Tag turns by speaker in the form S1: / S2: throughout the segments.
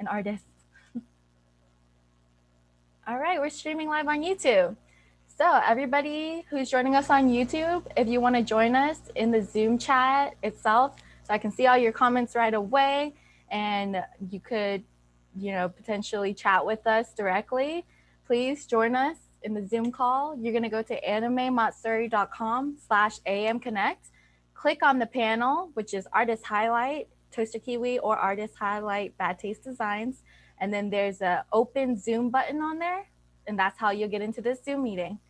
S1: artist. All right, we're streaming live on YouTube. So, everybody who's joining us on YouTube, if you want to join us in the Zoom chat itself, so I can see all your comments right away, and you could, potentially chat with us directly, please join us in the Zoom call. You're going to go to animematsuri.com/amconnect, click on the panel, which is Artist Highlight, Toaster Kiwi, or Artist Highlight Bad Taste Designs. And then there's a open Zoom button on there, and that's how you'll get into this Zoom meeting.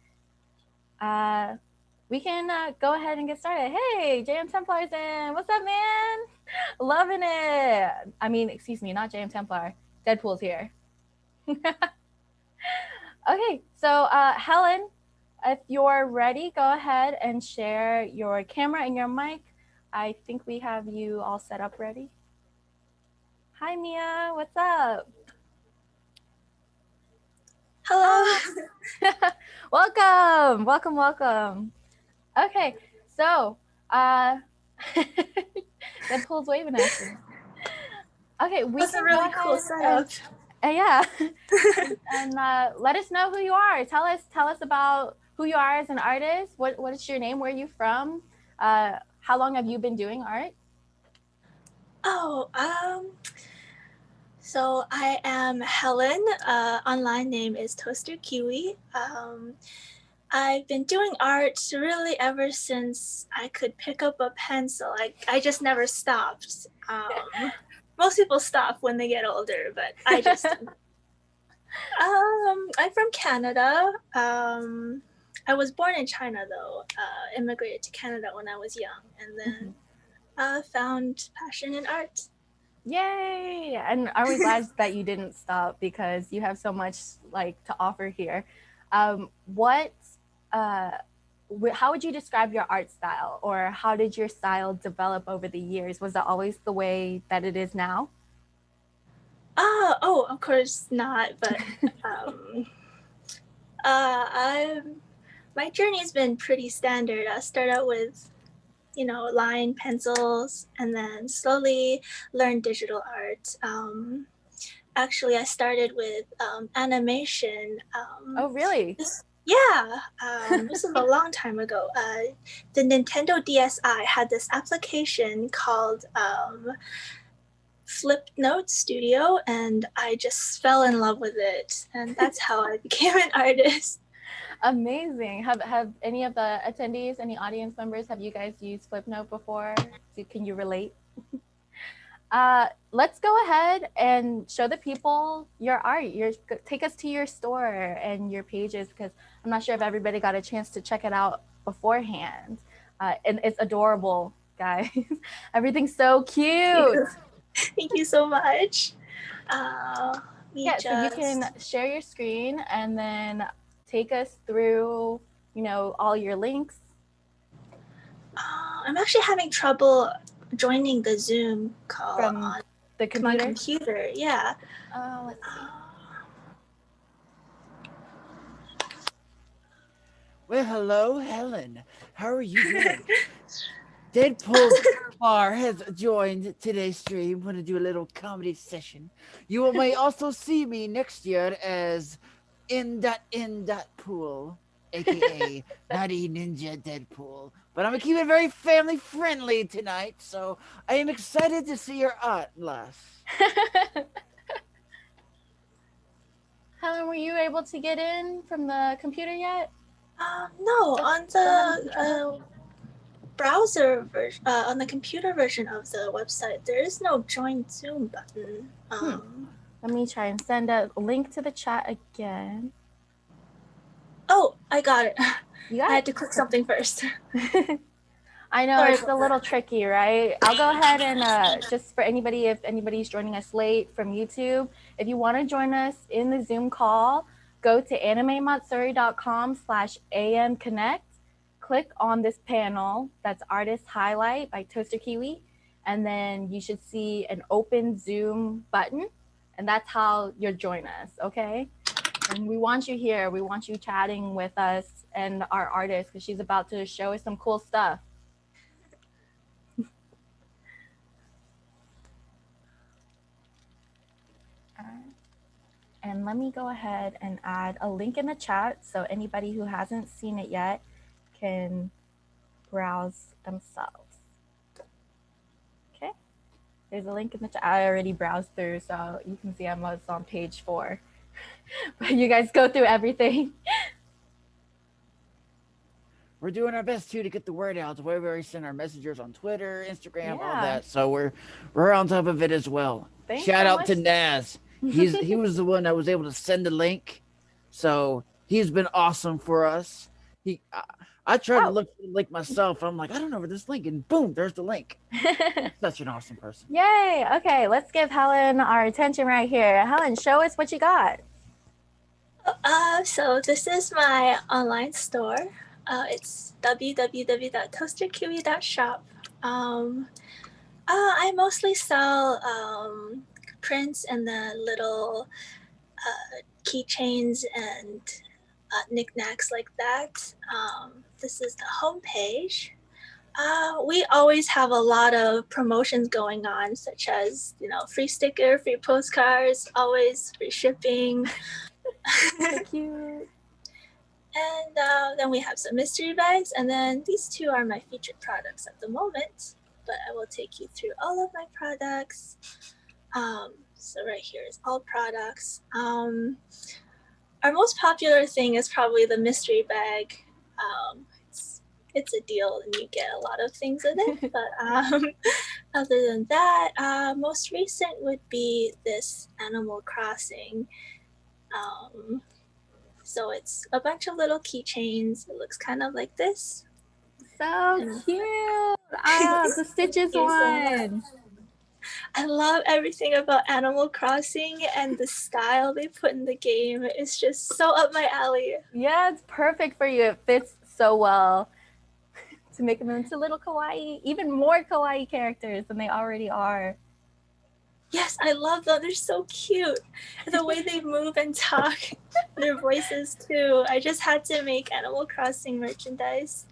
S1: We can go ahead and get started. Hey, JM Templar's in. What's up, man? Loving it. I mean, excuse me, not JM Templar. Deadpool's here. Okay, so Helen, if you're ready, go ahead and share your camera and your mic. I think we have you all set up ready. Hi, Mia. What's up?
S2: Hello.
S1: Welcome, welcome, welcome. Okay, so Deadpool's waving at you. Okay, we
S2: That's a
S1: can go
S2: really cool
S1: ahead
S2: setup.
S1: and yeah, and let us know who you are. Tell us about who you are as an artist. What is your name? Where are you from? How long have you been doing art?
S2: Oh, so I am Helen. Online name is Toaster Kiwi. I've been doing art really ever since I could pick up a pencil. I just never stopped. Most people stop when they get older, but I just didn't. I'm from Canada. I was born in China though. Immigrated to Canada when I was young, and then found passion in art.
S1: Yay! And are we glad that you didn't stop because you have so much like to offer here. What how would you describe your art style, or how did your style develop over the years? Was it always the way that it is now?
S2: Oh, of course not. But I my journey has been pretty standard. I start out with line pencils, and then slowly learn digital art. Actually, I started with animation.
S1: Oh, really?
S2: Yeah, this is a long time ago. The Nintendo DSi had this application called Flip Note Studio, and I just fell in love with it, and that's how I became an artist.
S1: Amazing. Have any of the attendees, any audience members, have you guys used Flipnote before? Can you relate? Let's go ahead and show the people your art. Take us to your store and your pages, because I'm not sure if everybody got a chance to check it out beforehand. And it's adorable, guys. Everything's so cute.
S2: Thank you so much. We
S1: Yeah, so you can
S2: just
S1: share your screen and then take us through, all your links.
S2: I'm actually having trouble joining the Zoom call
S1: From
S2: on
S1: the
S2: my
S1: computer.
S2: computer. Yeah.
S1: Let's see.
S3: Well, hello, Helen. How are you doing? Deadpool Bar has joined today's stream. Want to do a little comedy session. You may also see me next year as in.pool, aka Naughty Ninja Deadpool. But I'm gonna keep it very family friendly tonight, so I am excited to see your art, lass.
S1: Helen, were you able to get in from the computer yet?
S2: No, on
S1: Still having some
S2: the
S1: trouble?
S2: browser version, on the computer version of the website, there is no join Zoom button.
S1: Let me try and send a link to the chat again.
S2: Oh, I got it.
S1: You got
S2: I
S1: it?
S2: had to click something first.
S1: I know
S2: Sorry
S1: it's a
S2: about
S1: little
S2: that.
S1: tricky, right? I'll go ahead and just for anybody, if anybody's joining us late from YouTube, if you want to join us in the Zoom call, go to animematsuri.com/amconnect, click on this panel that's Artist Highlight by Toaster Kiwi, and then you should see an open Zoom button, and that's how you'll join us, okay? And we want you here. We want you chatting with us and our artist, because she's about to show us some cool stuff. And let me go ahead and add a link in the chat so anybody who hasn't seen it yet can browse themselves. Okay, there's a link in the chat. I already browsed through, so you can see I'm on page 4. But you guys go through everything.
S3: We're doing our best too to get the word out. The way we already send our messengers on Twitter, Instagram, all
S1: Yeah.
S3: that. So we're on top of it as well.
S1: Thanks
S3: Shout
S1: so
S3: out to
S1: much.
S3: Naz. He was the one that was able to send the link. So he's been awesome for us. I tried to look for the link myself. I'm like, I don't know where this link, and boom, there's the link. Such an awesome person.
S1: Yay. Okay, let's give Helen our attention right here. Helen, show us what you got.
S2: So this is my online store. It's www.toasterkiwi.shop. I mostly sell prints and the little keychains and knickknacks like that. This is the homepage. We always have a lot of promotions going on, such as, free sticker, free postcards, always free shipping.
S1: So cute.
S2: And then we have some mystery bags, and then these two are my featured products at the moment, but I will take you through all of my products. So right here is all products. Our most popular thing is probably the mystery bag. It's a deal and you get a lot of things in it, but other than that, most recent would be this Animal Crossing. So it's a bunch of little keychains. It looks kind of like this.
S1: So cute. The Stitches one.
S2: I love everything about Animal Crossing, and the style they put in the game is just so up my alley.
S1: Yeah, it's perfect for you. It fits so well to make them into little kawaii, even more kawaii characters than they already are.
S2: Yes, I love them. They're so cute. The way they move and talk, their voices too. I just had to make Animal Crossing merchandise.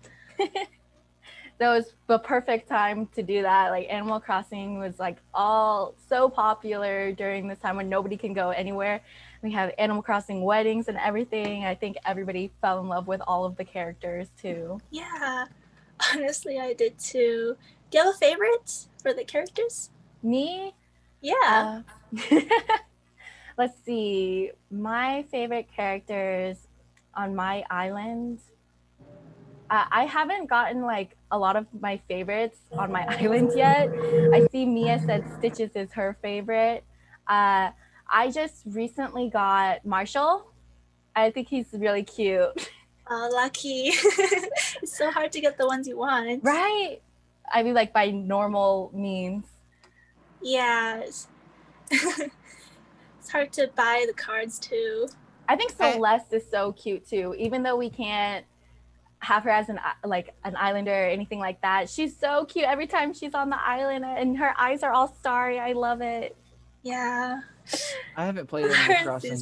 S1: That was the perfect time to do that. Like Animal Crossing was like all so popular during this time when nobody can go anywhere. We have Animal Crossing weddings and everything. I think everybody fell in love with all of the characters too.
S2: Yeah, honestly, I did too. Do you have a favorite for the characters?
S1: Me?
S2: Yeah.
S1: Let's see. My favorite characters on my island. I haven't gotten like a lot of my favorites on my island yet. I see Mia said Stitches is her favorite. I just recently got Marshall. I think he's really cute.
S2: Oh, lucky. It's so hard to get the ones you want.
S1: Right? I mean, like by normal means.
S2: Yeah. It's hard to buy the cards too.
S1: I think Celeste is so cute too, even though we can't have her as an islander or anything like that. She's so cute every time she's on the island, and her eyes are all starry. I love it.
S2: Yeah.
S3: I haven't played Animal Crossing.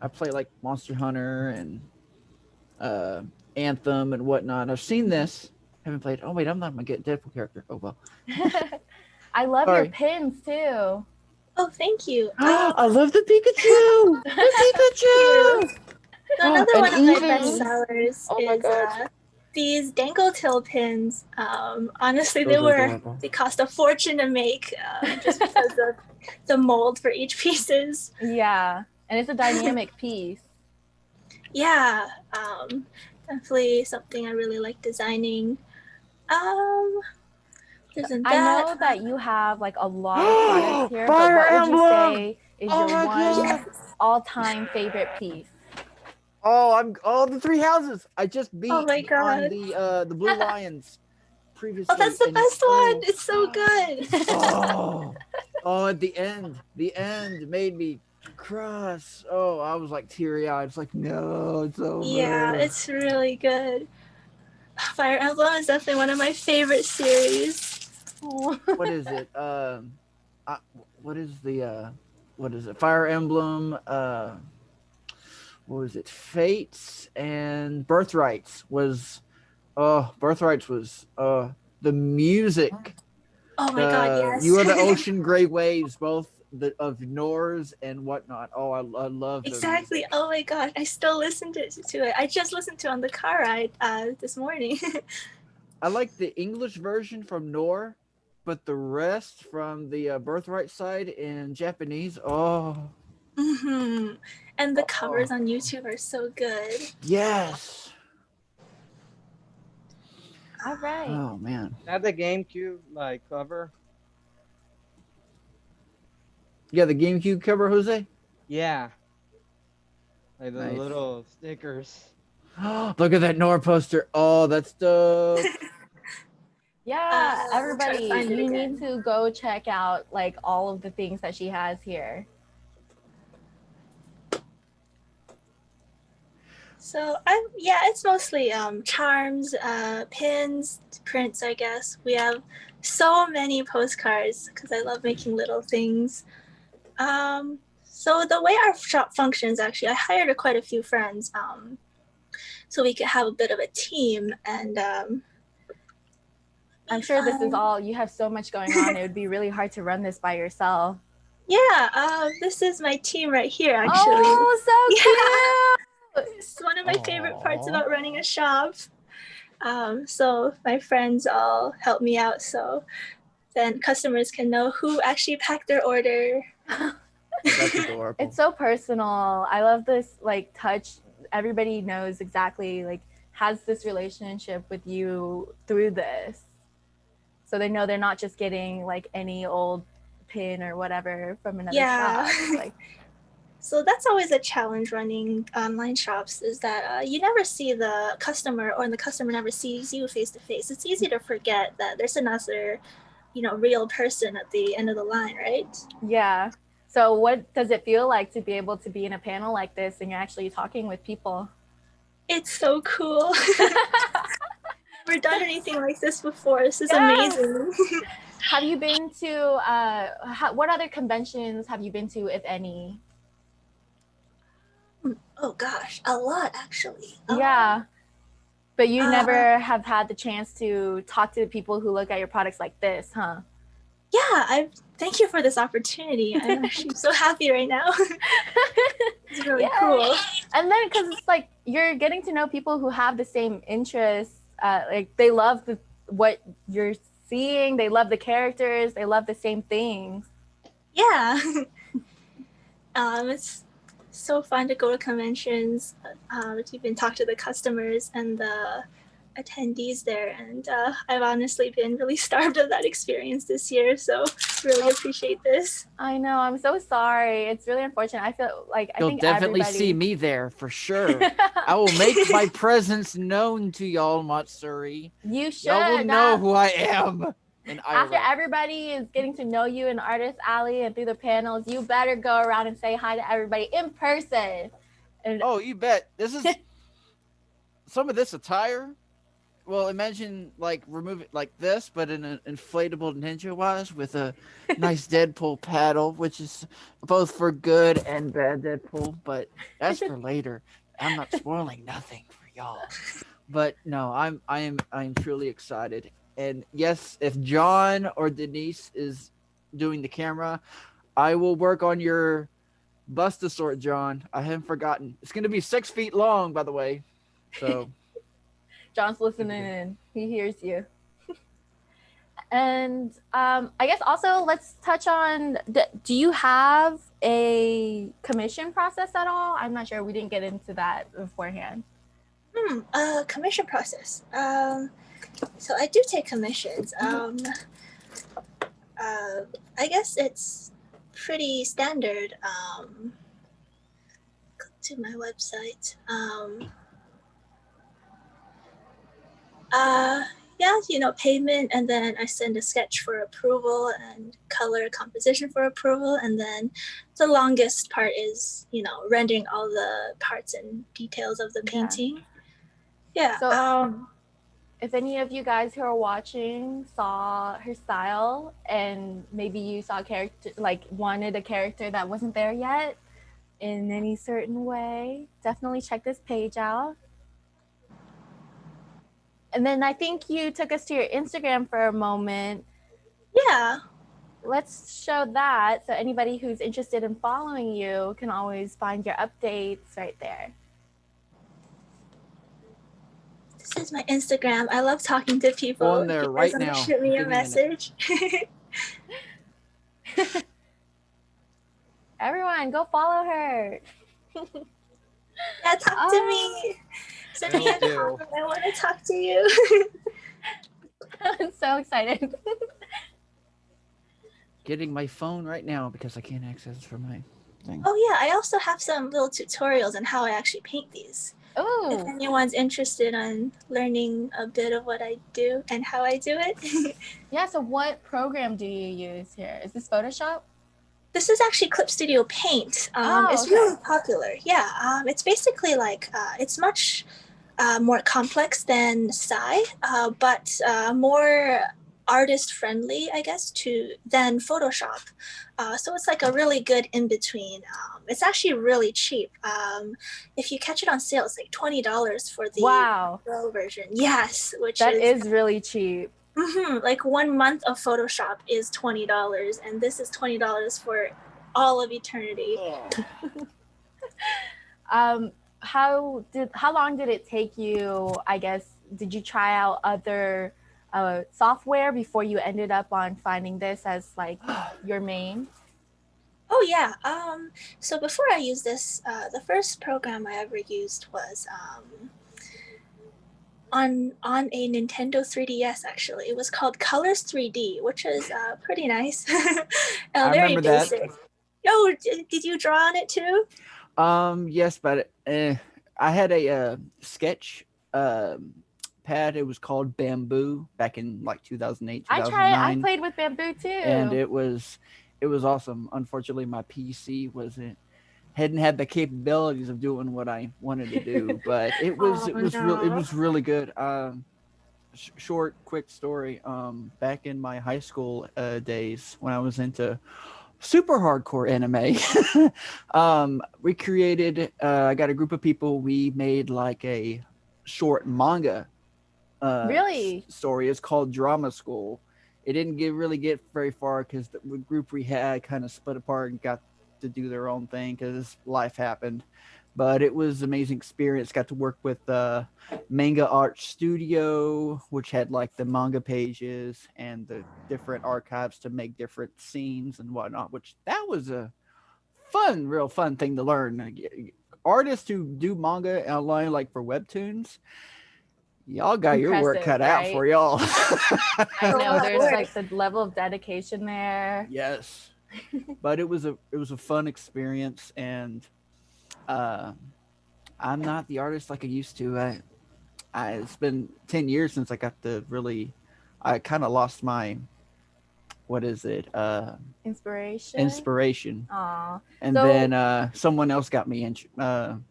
S3: I play like Monster Hunter and Anthem and whatnot. I've seen this. Haven't played. Oh wait, I'm not gonna get Deadpool character. Oh well.
S1: I love your pins too.
S2: Oh, thank you.
S3: I love the Pikachu. The Pikachu.
S2: So another one of my best sellers is these Dangle Till pins. Honestly, they cost a fortune to make just because of the mold for each pieces.
S1: Yeah, and it's a dynamic piece.
S2: Yeah, definitely something I really like designing.
S1: I know that you have like a lot of products here, but what would you say is your one all-time favorite piece?
S3: Oh, the three houses. I just beat on the Blue Lions previously.
S2: Oh, that's the best one. It's so good.
S3: At the end made me cross. Oh, I was like teary-eyed. It's like, no, it's over.
S2: Yeah, it's really good. Fire Emblem is definitely one of my favorite series.
S3: What is it? What is it? Fire Emblem. What was it? Fates and Birthrights was. Birthrights was the music.
S2: Oh my god, yes.
S3: You Are the Ocean, Great Waves, both of Noors and whatnot. Oh, I love their
S2: Exactly.
S3: music.
S2: Oh my gosh, I still listen to it. I just listened to it on the car ride this morning.
S3: I like the English version from Noor, but the rest from the Birthright side in Japanese. Oh,
S2: hmm And the covers
S3: oh,
S2: on YouTube are so good.
S3: yes.
S1: All right.
S3: Oh man.
S4: Is that the GameCube like cover?
S3: Yeah, the GameCube cover, Jose.
S4: Yeah, like the
S3: Nice.
S4: little stickers.
S3: Look at that Noor poster. Oh, that's dope.
S1: Yeah,
S2: I'll try to
S1: everybody,
S2: find it
S1: you
S2: again.
S1: need to go check out like all of the things that she has here.
S2: So it's mostly charms, pins, prints. I guess we have so many postcards because I love making little things. So the way our shop functions, actually, I hired quite a few friends, so we could have a bit of a team. And
S1: I'm sure this is all, you have so much going on. It would be really hard to run this by yourself.
S2: yeah, this is my team right here. Actually,
S1: Oh, so cute.
S2: it's one of my favorite parts
S3: Aw.
S2: about running a shop. So my friends all help me out, so then customers can know who actually packed their order.
S3: That's adorable.
S1: It's so personal. I love this like touch. Everybody knows exactly like has this relationship with you through this. So they know they're not just getting like any old pin or whatever from another
S2: Yeah.
S1: shop. Like
S2: So that's always a challenge running online shops, is that you never see the customer, or the customer never sees you face to face. It's easy to forget that there's another, real person at the end of the line, right?
S1: yeah. So what does it feel like to be able to be in a panel like this and you're actually talking with people?
S2: It's so cool. Never done anything like this before. This is
S1: Yes.
S2: amazing.
S1: Have you been to what other conventions have you been to, if any?
S2: Oh gosh, a lot actually.
S1: Yeah. But you
S2: Uh,
S1: never have had the chance to talk to the people who look at your products like this, huh?
S2: Yeah, thank you for this opportunity. I'm actually so happy right now. It's really
S1: Yay.
S2: cool.
S1: And then because it's like you're getting to know people who have the same interests, like they love what you're seeing, they love the characters, they love the same things.
S2: Yeah. It's so fun to go to conventions, to even talk to the customers and the attendees there. And I've honestly been really starved of that experience this year. So really appreciate this.
S1: I know, I'm so sorry. It's really unfortunate. I feel like I
S3: You'll
S1: think
S3: definitely
S1: everybody...
S3: see me there for sure. I will make my presence known to y'all, Matsuri.
S1: You should.
S3: Y'all will know who I am.
S1: After everybody is getting to know you in Artist Alley and through the panels, you better go around and say hi to everybody in person. And
S3: Oh, you bet. This is some of this attire. Well, imagine like remove it like this, but in an inflatable ninja wise with a nice Deadpool paddle, which is both for good and bad Deadpool. But that's for later. I'm not spoiling nothing for y'all. But no, I am truly excited. And yes, if John or Denise is doing the camera, I will work on your bust-a-sort, John. I haven't forgotten. It's going to be 6 feet long, by the way. So
S1: John's listening in. He hears you. And I guess also let's touch on, do you have a commission process at all? I'm not sure. We didn't get into that beforehand.
S2: Commission process. So I do take commissions. I guess it's pretty standard. Go to my website. Yeah, payment, and then I send a sketch for approval and color composition for approval, and then the longest part is, rendering all the parts and details of the painting. Yeah.
S1: So if any of you guys who are watching saw her style and maybe you saw a character, like wanted a character that wasn't there yet in any certain way, definitely check this page out. And then I think you took us to your Instagram for a moment.
S2: Yeah.
S1: let's show that. So anybody who's interested in following you can always find your updates right there.
S2: This is my Instagram. I love talking to people.
S3: On there
S2: If you
S3: right
S2: guys wanna
S3: now.
S2: shoot me a
S3: Give me a minute.
S2: message.
S1: Everyone, go follow her.
S2: Yeah, talk to me. Send me
S4: Will
S2: a
S4: do.
S2: comment. I want to talk to you.
S1: I'm so excited.
S3: Getting my phone right now because I can't access it from my thing.
S2: Oh yeah, I also have some little tutorials on how I actually paint these. If
S1: Ooh,
S2: anyone's interested on learning a bit of what I do and how I do it.
S1: yeah. So what program do you use here? Is this Photoshop?
S2: This is actually Clip Studio Paint.
S1: Oh,
S2: It's
S1: okay.
S2: really popular. Yeah, it's basically like it's much more complex than Sai, but more artist friendly, I guess, than Photoshop. So it's like a really good in between. It's actually really cheap. If you catch it on sale, it's like $20 for the
S1: Wow,
S2: Pro version. Yes, which
S1: that
S2: is
S1: is really cheap.
S2: like 1 month of Photoshop is $20, and this is $20 for all of eternity.
S1: How long did it take you? I guess did you try out other software before you ended up on finding this as like your main?
S2: Oh yeah. So before I used this, the first program I ever used was on a Nintendo 3DS. Actually, it was called Colors 3D, which is pretty nice.
S3: I
S2: Very
S3: remember that.
S2: basic. Oh, did you draw on it too?
S3: Yes, but I had a sketch pad. It was called Bamboo back in like 2008,
S1: I
S3: 2009.
S1: played with Bamboo too.
S3: And it was awesome. Unfortunately, my PC hadn't had the capabilities of doing what I wanted to do, but it was really good. Short, quick story. Back in my high school days when I was into super hardcore anime, we created. I got a group of people. We made like a short manga
S1: Really?
S3: story. It's called Drama School. It didn't really get very far because the group we had kind of split apart and got to do their own thing because life happened. But it was an amazing experience. Got to work with Manga Art Studio, which had like the manga pages and the different archives to make different scenes and whatnot. Which that was a real fun thing to learn. Artists who do manga online, like for webtoons, y'all got your work
S1: Impressive,
S3: cut out
S1: right?
S3: for y'all.
S1: I know
S2: Oh,
S1: there's
S2: Lord.
S1: like the level of dedication there.
S3: Yes, but it was a fun experience, and I'm not the artist like I used to. It's been 10 years since I got to really. I kind of lost my what is it? Inspiration.
S1: Aw.
S3: And
S1: So-
S3: then someone else got me in.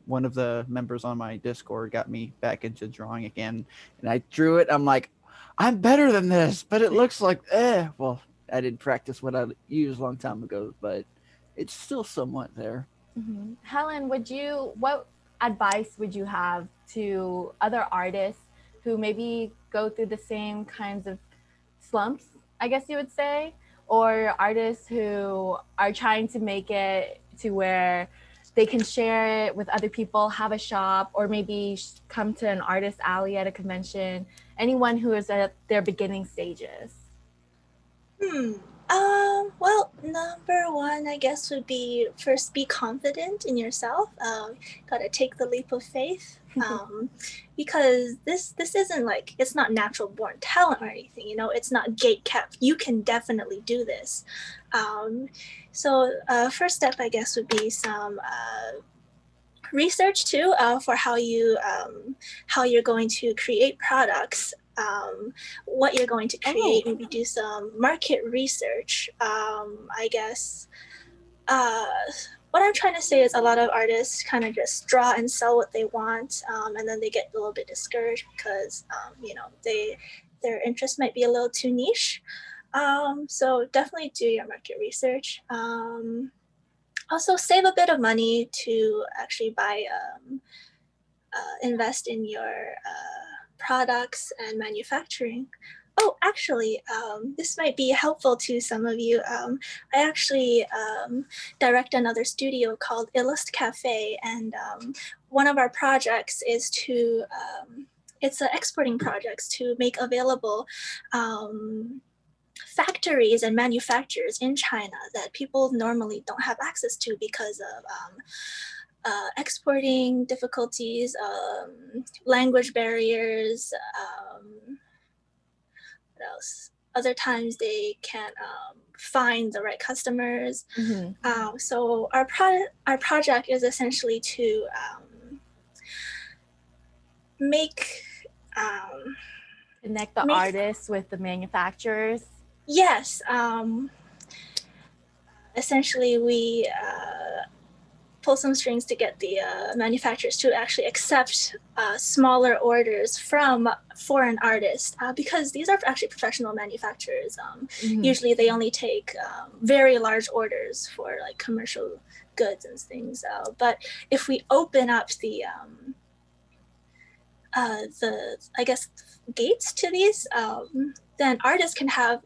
S3: One of the members on my Discord got me back into drawing again, and I drew it. I'm like, I'm better than this, but it looks like well, I didn't practice what I used a long time ago, but it's still somewhat there.
S1: Mhm. Helen, what advice would you have to other artists who maybe go through the same kinds of slumps, I guess you would say, or artists who are trying to make it to where they can share it with other people, have a shop, or maybe come to an artist alley at a convention, anyone who is at their beginning stages?
S2: Well, number one, I guess, would be first be confident in yourself. Gotta take the leap of faith. Because this isn't like, it's not natural born talent or anything, you know, it's not gate kept. You can definitely do this. So first step, I guess, would be some research too, for how you're going to create products, what you're going to create. Maybe do some market research. I guess what I'm trying to say is a lot of artists kind of just draw and sell what they want, and then they get a little bit discouraged because their interest might be a little too niche. So definitely do your market research. Also save a bit of money to actually invest in your products and manufacturing. Oh, actually, this might be helpful to some of you. I actually direct another studio called Illust Cafe, and one of our projects is to, it's an exporting projects to make available factories and manufacturers in China that people normally don't have access to because of exporting difficulties, language barriers, what else? Other times they can't find the right customers. So our project is essentially to make
S1: Connect the
S2: make
S1: artists with the manufacturers.
S2: yes. Essentially, we pull some strings to get the manufacturers to actually accept smaller orders from foreign artists because these are actually professional manufacturers. Usually they only take very large orders for like commercial goods and things. But if we open up the I guess gates to these, then artists can have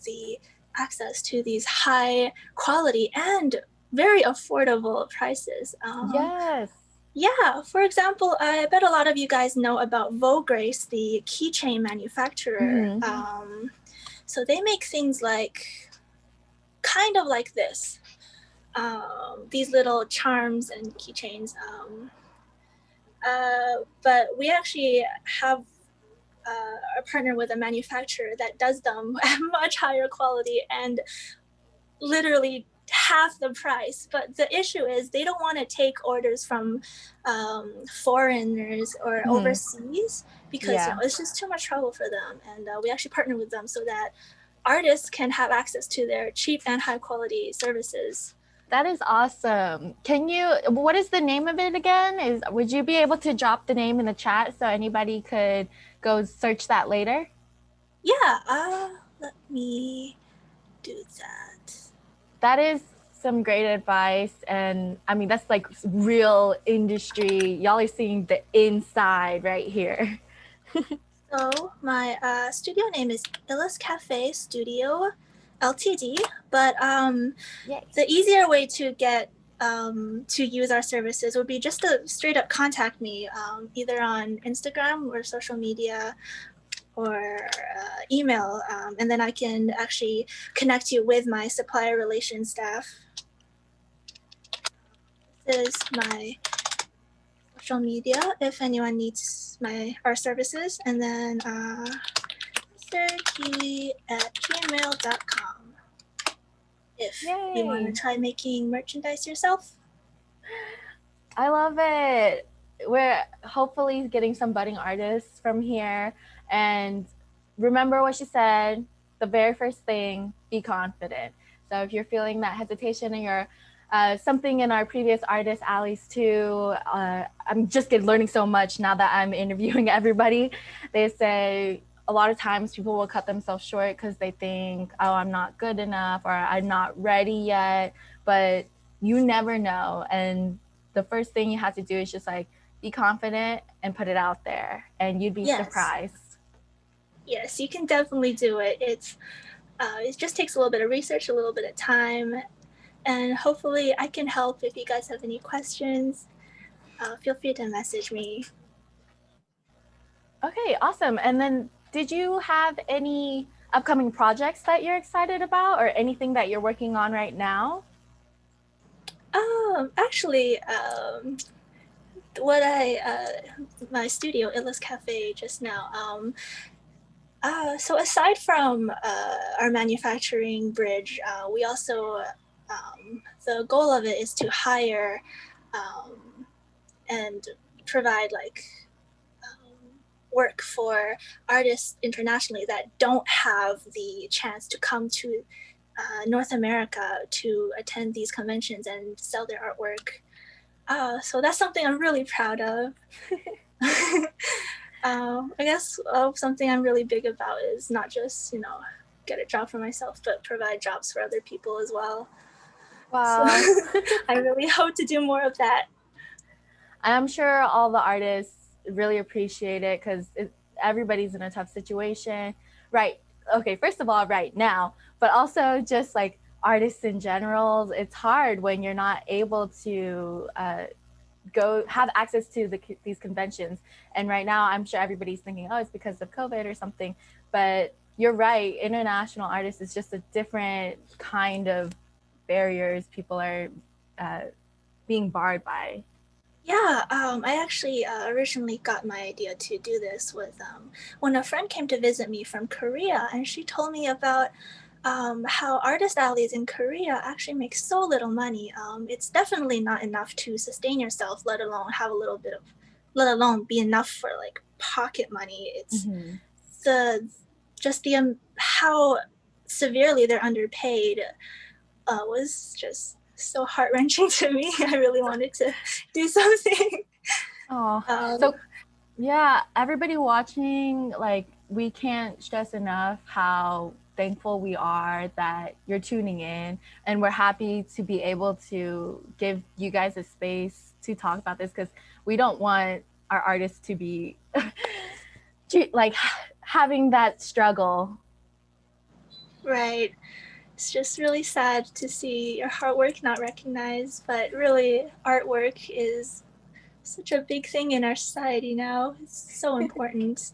S2: the access to these high quality and very affordable prices.
S1: Yes.
S2: Yeah, for example, I bet a lot of you guys know about Vograce, the keychain manufacturer. So they make things like, kind of like this, these little charms and keychains. But we actually have a partner with a manufacturer that does them at much higher quality and literally half the price. But the issue is they don't want to take orders from foreigners or overseas because you know, it's just too much trouble for them. And we actually partner with them so that artists can have access to their cheap and high quality services.
S1: That is awesome. Can you, what is the name of it again? Would you be able to drop the name in the chat so anybody could go search that later?
S2: Yeah, let me do that.
S1: That is some great advice. And I mean, that's like real industry. Y'all are seeing the inside right here.
S2: So my studio name is Illust Cafe Studio Ltd. But the easier way to get to use our services would be just to straight up contact me either on Instagram or social media or email, and then I can actually connect you with my supplier relations staff. This is my social media if anyone needs our services, and then mrkey@gmail.com if you want to try making merchandise yourself.
S1: I love it. We're hopefully getting some budding artists from here. And remember what she said, the very first thing, be confident. So if you're feeling that hesitation and you're something in our previous artist alleys too, I'm just learning so much now that I'm interviewing everybody. They say a lot of times people will cut themselves short because they think, oh, I'm not good enough or I'm not ready yet, but you never know. And the first thing you have to do is just like be confident and put it out there, and you'd be surprised.
S2: Yes, you can definitely do it. It just takes a little bit of research, a little bit of time, and hopefully I can help. If you guys have any questions, feel free to message me.
S1: Okay, awesome. And then did you have any upcoming projects that you're excited about or anything that you're working on right now?
S2: Actually, what my studio, Illust Cafe, just now. So aside from our manufacturing bridge, we also, the goal of it is to hire and provide like work for artists internationally that don't have the chance to come to North America to attend these conventions and sell their artwork. So that's something I'm really proud of. I guess something I'm really big about is not just, get a job for myself, but provide jobs for other people as well.
S1: Wow.
S2: So I really hope to do more of that.
S1: I'm sure all the artists really appreciate it because everybody's in a tough situation. right. Okay, first of all, right now, but also just like artists in general, it's hard when you're not able to go have access to these conventions. And right now, I'm sure everybody's thinking, oh, it's because of COVID or something. But you're right, international artists is just a different kind of barriers people are uh, being barred by.
S2: Yeah, I actually originally got my idea to do this with when a friend came to visit me from Korea, and she told me about how artist alleys in Korea actually make so little money. It's definitely not enough to sustain yourself, let alone have a little bit of, let alone be enough for like pocket money. It's
S1: Mm-hmm.
S2: the just the how severely they're underpaid was just so heart wrenching to me. I really wanted to do something.
S1: Oh,
S2: Um,
S1: so yeah, everybody watching, like, we can't stress enough how thankful we are that you're tuning in, and we're happy to be able to give you guys a space to talk about this because we don't want our artists to be like having that struggle.
S2: right. It's just really sad to see your hard work not recognized, but really, artwork is such a big thing in our society now. It's so important.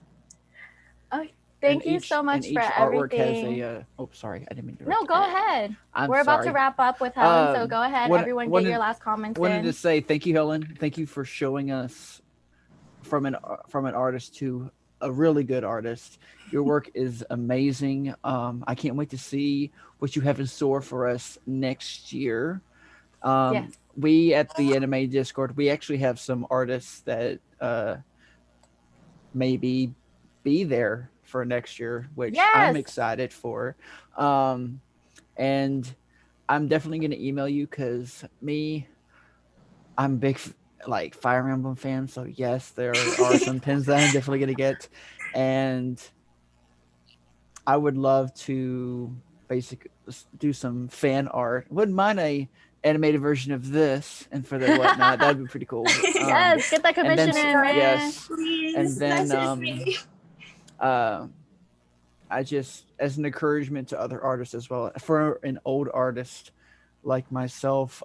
S1: Oh, thank you so
S3: And
S1: much for
S3: each artwork has
S1: everything.
S3: a. Oh, sorry, I didn't mean to
S1: No,
S3: interrupt.
S1: go ahead.
S3: I'm
S1: We're about to
S3: sorry.
S1: wrap up with Helen, so go ahead. Everyone, get
S3: wanted-
S1: your last comments
S3: Wanted
S1: in.
S3: to say thank you, Helen. Thank you for showing us from an artist to a really good artist. Your work is amazing. I can't wait to see what you have in store for us next year.
S1: Yes.
S3: We at the Anime Discord, we actually have some artists that maybe be there for next year, which I'm
S1: Yes.
S3: excited for. And I'm definitely going to email you because I'm a big like Fire Emblem fan. So yes, there are some pins that I'm definitely going to get. And I would love to basically do some fan art. Wouldn't mind a animated version of this and for the whatnot. That'd be pretty cool.
S1: Yes, get that
S3: and then
S1: commission in, man.
S3: yes,
S2: Please,
S3: and then
S2: message me.
S3: I just as an encouragement to other artists as well. For an old artist like myself,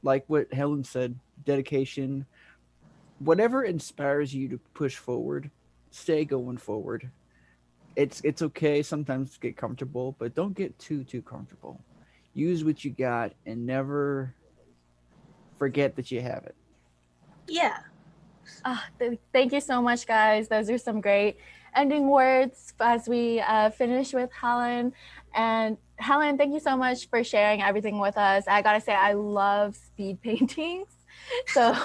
S3: like what Helen said, dedication, whatever inspires you to push forward, stay going forward. It's okay sometimes to get comfortable, but don't get too comfortable. Use what you got and never forget that you have it.
S2: Yeah.
S1: Thank you so much, guys. Those are some great ending words as we finish with Helen. And Helen, thank you so much for sharing everything with us. I gotta say, I love speed paintings. So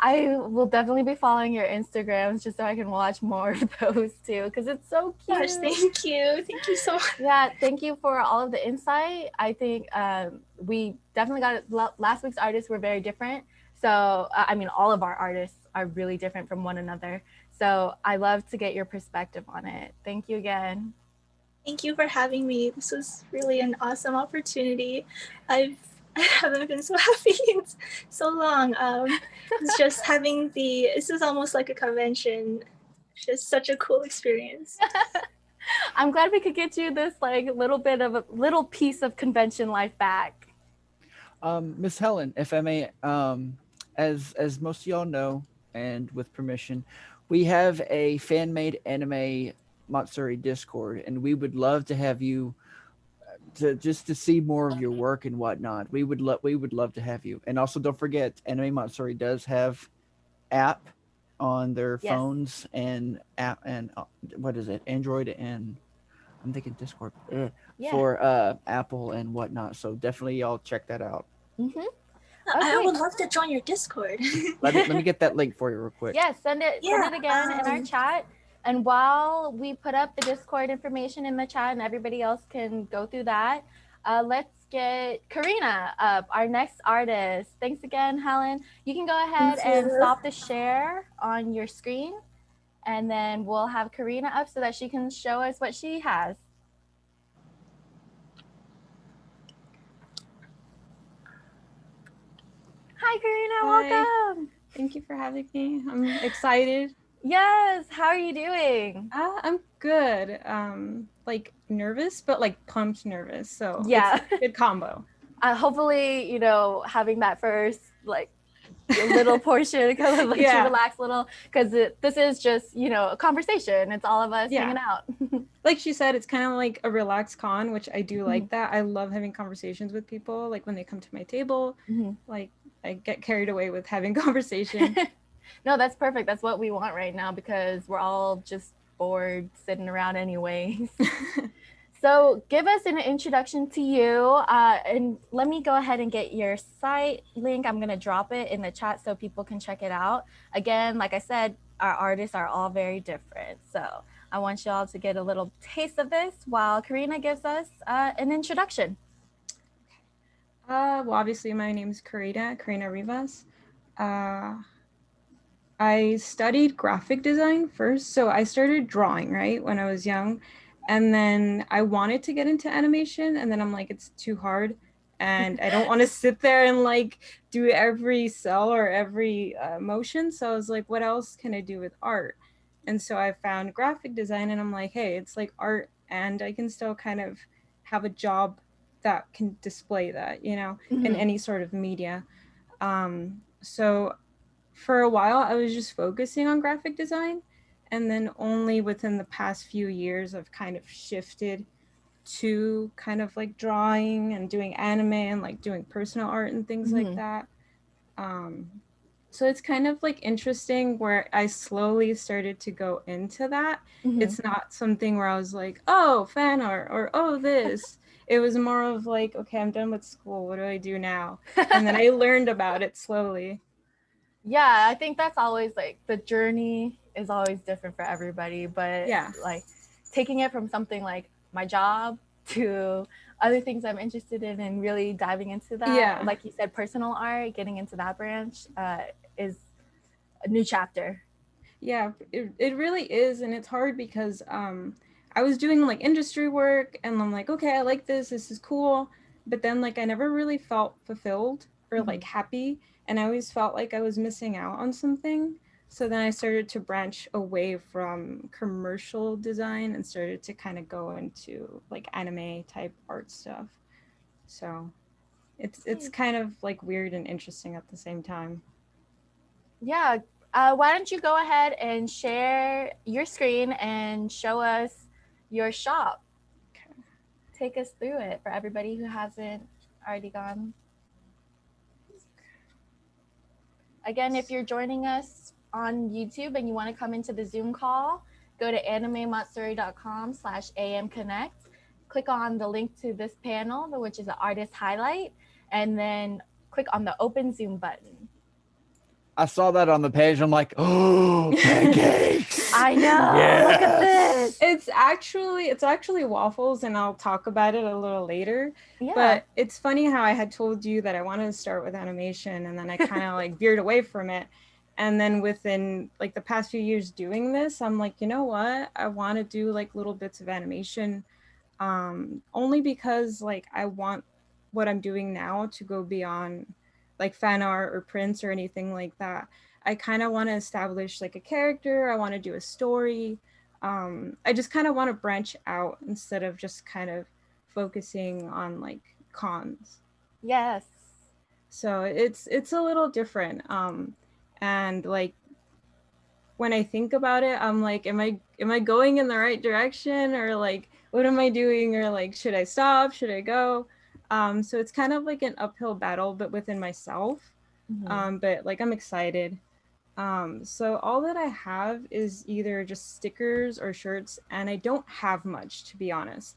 S1: I will definitely be following your Instagrams just so I can watch more of those too, because it's so cute.
S2: Gosh, thank you. Thank you so much.
S1: Yeah, thank you for all of the insight. I think we definitely got it. Last week's artists were very different. So, I mean, all of our artists are really different from one another. So I love to get your perspective on it. Thank you again.
S2: Thank you for having me. This was really an awesome opportunity. I haven't been so happy in so long. It's just having this is almost like a convention. It's just such a cool experience.
S1: I'm glad we could get you this like little bit of a little piece of convention life back.
S3: Miss Helen, if I may, as most of y'all know, and with permission, we have a fan made anime Matsuri Discord, and we would love to have you to see more of your work and whatnot. We would love to have you. And also don't forget, Anime Matsuri does have app on their
S1: Yes.
S3: phones and app and what is it? Android and I'm thinking Discord for Apple and whatnot. So definitely y'all check that out.
S1: Mm-hmm.
S2: I
S1: Okay.
S2: would love to join your Discord.
S3: Let me get that link for you real quick.
S1: Yes, send it again in our
S2: um,
S1: chat. And while we put up the Discord information in the chat and everybody else can go through that, let's get Karina up, our next artist. Thanks again, Helen. You can go ahead
S2: Thank
S1: and
S2: you.
S1: stop the share on your screen, and then we'll have Karina up so that she can show us what she has. Hi, Karina.
S5: Hi.
S1: Welcome.
S5: Thank you for having me. I'm excited.
S1: Yes, how are you doing?
S5: I'm good. Like nervous, but like pumped nervous. So it's
S1: Yeah.
S5: a good combo.
S1: Hopefully, having that first like a little portion kind of lets you
S5: Yeah.
S1: relax a little because this is just, a conversation. It's all of us
S5: Yeah.
S1: hanging out.
S5: Like she said, it's kind of like a relaxed con, which I do like
S1: Mhm.
S5: that. I love having conversations with people. Like when they come to my table,
S1: Mhm.
S5: like I get carried away with having conversation.
S1: No, that's perfect. That's what we want right now because we're all just bored sitting around anyways. So give us an introduction to you, and let me go ahead and get your site link. I'm going to drop it in the chat so people can check it out. Again, like I said, our artists are all very different. So I want y'all to get a little taste of this while Karina gives us an introduction.
S5: Well, obviously my name is Karina Rivas. I studied graphic design first. So I started drawing, right, when I was young. And then I wanted to get into animation. And then I'm like, it's too hard. And I don't want to sit there and like do every cell or every motion. So I was like, what else can I do with art? And so I found graphic design and I'm like, hey, it's like art and I can still kind of have a job that can display that, in any sort of media. So for a while I was just focusing on graphic design, and then only within the past few years I've kind of shifted to kind of like drawing and doing anime and like doing personal art and things like that. um so it's kind of like interesting where I slowly started to go into that. It's not something where I was like, oh, fan art, or oh, this. It was more of like, okay, I'm done with school, what do I do now? And then I learned about it slowly.
S1: Yeah, I think that's always like the journey is always different for everybody, but
S5: Yeah.
S1: like taking it from something like my job to other things I'm interested in and really diving into that,
S5: Yeah.
S1: like you said, personal art, getting into that branch is a new chapter.
S5: Yeah, it really is. And it's hard because I was doing like industry work and I'm like, okay, I like this is cool. But then like I never really felt fulfilled or like happy. And I always felt like I was missing out on something. So then I started to branch away from commercial design and started to kind of go into like anime type art stuff. So it's kind of like weird and interesting at the same time.
S1: Yeah. Why don't you go ahead and share your screen and show us your shop?
S5: Okay.
S1: Take us through it for everybody who hasn't already gone. Again, if you're joining us on YouTube and you want to come into the Zoom call, go to animematsuri.com/amconnect. Click on the link to this panel, which is an artist highlight, and then click on the open Zoom button.
S3: I saw that on the page. I'm like, oh, pancakes.
S1: I know.
S3: Yes.
S1: Look at this.
S5: It's actually waffles, and I'll talk about it a little later.
S1: Yeah.
S5: But it's funny how I had told you that I wanted to start with animation, and then I kind of like veered away from it. And then within like the past few years doing this, I'm like, you know what? I want to do like little bits of animation, only because like I want what I'm doing now to go beyond like fan art or prints or anything like that. I kind of want to establish like a character. I want to do a story. I just kind of want to branch out instead of just kind of focusing on like cons.
S1: Yes.
S5: So it's a little different. And like when I think about it, I'm like, am I going in the right direction, or like what am I doing, or like should I stop? Should I go? So it's kind of like an uphill battle, but within myself. But like I'm excited. So all that I have is either just stickers or shirts, and I don't have much, to be honest.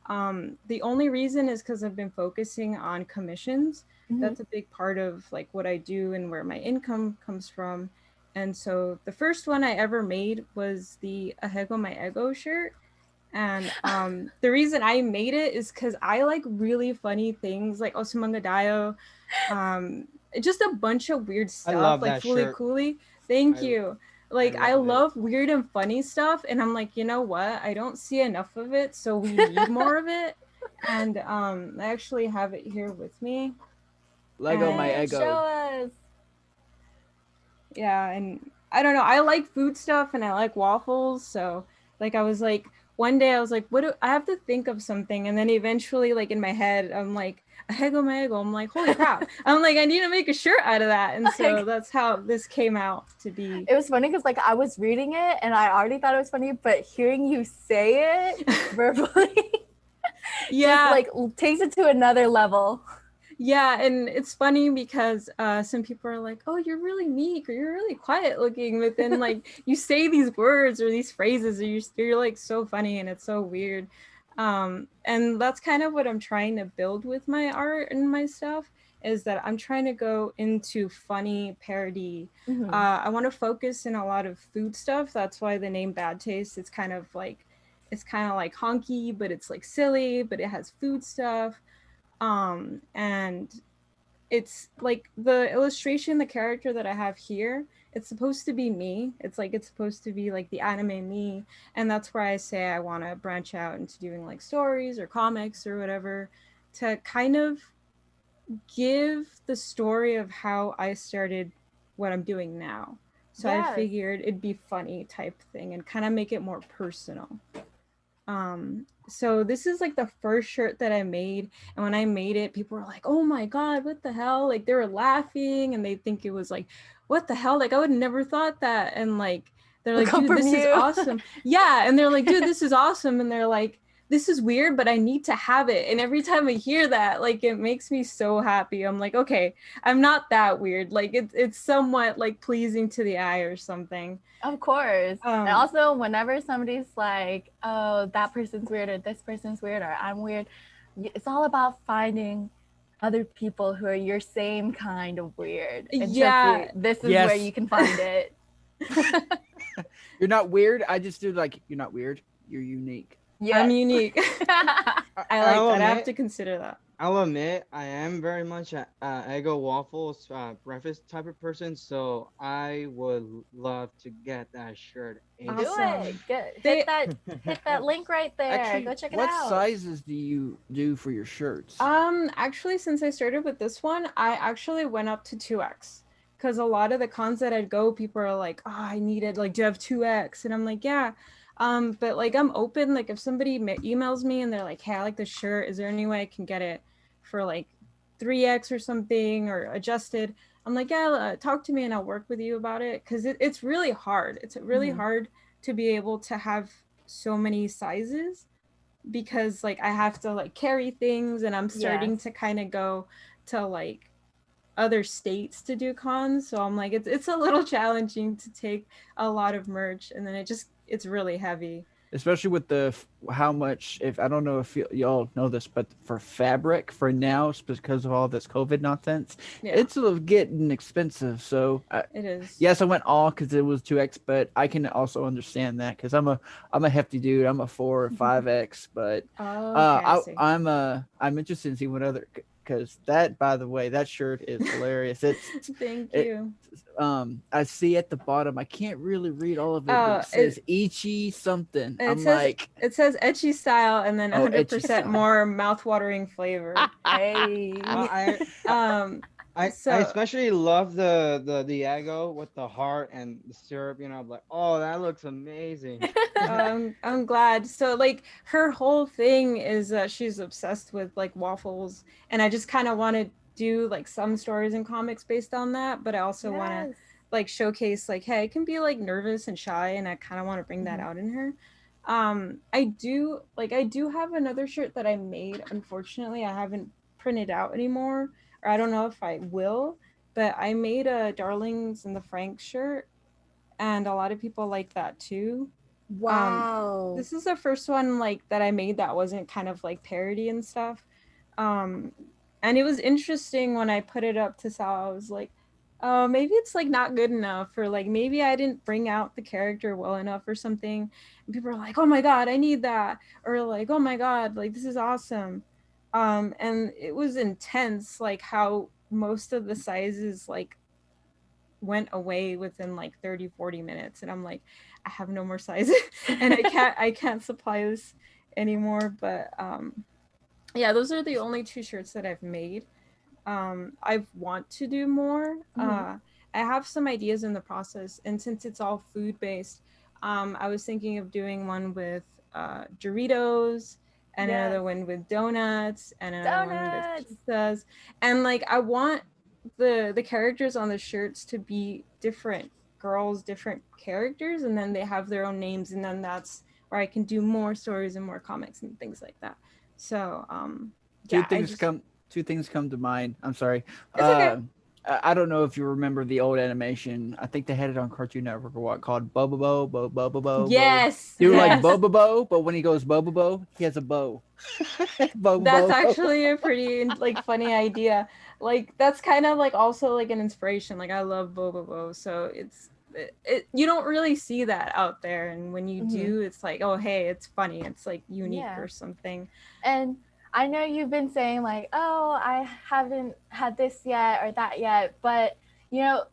S5: The only reason is because I've been focusing on commissions. That's a big part of like what I do and where my income comes from. And so the first one I ever made was the Ahego My Ego shirt. And the reason I made it is because I like really funny things like Osumanga Dayo, just a bunch of weird stuff,
S4: love
S5: like
S4: that
S5: Fooly
S4: shirt.
S5: Cooly. Thank you. Like I
S4: love it.
S5: love weird and funny stuff, and I'm like, you know what? I don't see enough of it, so we need more of it. And I actually have it here with me.
S3: Lego my
S5: And-
S3: ego.
S1: Show us.
S5: Yeah, and I don't know. I like food stuff and I like waffles. So like I was like one day I was like, what do I have to think of something? And then eventually like in my head, I'm like, ahego maego. I'm like, holy crap. I'm like, I need to make a shirt out of that. And so that's how this came out to be.
S1: It was funny because like I was reading it and I already thought it was funny, but hearing you say it verbally
S5: Yeah.
S1: just like takes it to another level.
S5: Yeah, and it's funny because some people are like, "Oh, you're really meek, or you're really quiet looking," but then like you say these words or these phrases, or you're like so funny, and it's so weird. And that's kind of what I'm trying to build with my art and my stuff is that I'm trying to go into funny parody.
S1: Mhm.
S5: I want to focus in a lot of food stuff. That's why the name Bad Taste. It's kind of like honky, but it's like silly, but it has food stuff. And it's like the illustration, the character that I have here, it's supposed to be me. It's supposed to be like the anime me, and that's where I say I want to branch out into doing like stories or comics or whatever to kind of give the story of how I started what I'm doing now. So I
S1: Yes.
S5: figured it'd be funny type thing and kind of make it more personal. So this is like the first shirt that I made, and when I made it, people were like, "Oh my god, what the hell?" Like they were laughing and they think it was like, "What the hell?" Like I would never thought that, and like they're
S1: It'll
S5: like,
S1: come
S5: "Dude,
S1: from
S5: this is
S1: you."
S5: awesome." Yeah, and they're like, "Dude, this is awesome," and they're like, "This is weird, but I need to have it." And every time I hear that, like it makes me so happy. I'm like, okay, I'm not that weird. Like it's somewhat like pleasing to the eye or something.
S1: Of course. And also, whenever somebody's like, oh, that person's weird, or this person's weird, or I'm weird, it's all about finding other people who are your same kind of weird. And
S5: Yeah.
S1: trust me, this is
S3: Yes.
S1: where you can find it.
S3: You're not weird. I just do like you're not weird. You're unique.
S1: Yes.
S5: I'm unique. I like
S4: I'll
S5: that. I have
S4: admit-
S5: to consider that.
S4: I'll admit, I am very much a Eggo waffles breakfast type of person, so I would love to get that shirt.
S1: Do
S5: Awesome.
S1: it.
S5: They-
S1: Hit that link right there.
S3: Actually,
S1: Go check it
S3: what
S1: out.
S3: sizes do you do for your shirts?
S5: Actually, since I started with this one, I actually went up to 2X because a lot of the cons that I'd go, people are like, "Oh, I need it. Like, do you have 2X?" And I'm like, "Yeah." But like, I'm open. Like, if somebody emails me and they're like, "Hey, I like this shirt. Is there any way I can get it for like 3X or something or adjusted?" I'm like, "Yeah, talk to me and I'll work with you about it." Because it's really hard. It's really hard to be able to have so many sizes because like I have to like carry things and I'm starting
S1: Yes.
S5: to kind of go to like other states to do cons, so I'm like it's a little challenging to take a lot of merch and then it's really heavy.
S3: Especially with how much, if I don't know if y'all know this, but for fabric for now, it's because of all this COVID nonsense,
S5: Yeah.
S3: it's getting expensive. So
S5: It is.
S3: yes, I went all because it was 2X, but I can also understand that because I'm a hefty dude. I'm a 4 or 5X, but
S5: Oh, okay, I see.
S3: I'm interested in seeing what other, because that, by the way, that shirt is hilarious.
S5: Thank you.
S3: I see at the bottom, I can't really read all of it,
S5: Oh,
S3: but it says Ichi something.
S5: It
S3: I'm
S5: says
S3: like,
S5: it says etchy style and then
S3: Oh, ecchi
S5: 100%
S3: style.
S5: more mouth-watering flavor.
S1: Hey.
S4: I
S5: So-
S4: especially love the Eggo with the heart and the syrup. You know, I'm like, oh, that looks amazing.
S5: I'm glad. So like her whole thing is that she's obsessed with like waffles, and I just kind of want to do like some stories and comics based on that, but I also want to
S1: Yes.
S5: like showcase like, hey, I can be like nervous and shy, and I kind of want to bring that out in her. I do have another shirt that I made. Unfortunately, I haven't printed out anymore, or I don't know if I will, but I made a Darlings in the Franxx shirt, and a lot of people like that too.
S1: Wow.
S5: This is the first one like that I made that wasn't kind of like parody and stuff. And it was interesting when I put it up to Sal. I was like, oh, maybe it's like not good enough, or like maybe I didn't bring out the character well enough or something. And people are like, oh my god, I need that, or like, oh my god, like this is awesome. And it was intense, like how most of the sizes like went away within like 30-40 minutes, and I'm like, I have no more sizes and I can't supply this anymore. But yeah, those are the only 2 shirts that I've made. I want to do more. I have some ideas in the process, and since it's all food based, I was thinking of doing one with Doritos, and another
S1: Yes.
S5: one with donuts, and another one
S1: Donuts.
S5: with pizzas, and like I want the characters on the shirts to be different girls, different characters, and then they have their own names, and then that's where I can do more stories and more comics and things like that. So
S3: Two
S5: yeah,
S3: things come to mind. I'm sorry.
S5: It's okay.
S3: I don't know if you remember the old animation. I think they had it on Cartoon Network or what, called Bobo Bo.
S5: Yes,
S3: You like
S5: yes.
S3: Bobo, but when he goes Bobo, he has a bow.
S5: That's actually a pretty like funny idea. Like that's kind of like also like an inspiration. Like I love Bobo, so you don't really see that out there, and when you do, it's like, oh hey, it's funny, it's like unique or something.
S1: And I know you've been saying like, oh, I haven't had this yet or that yet, but you know,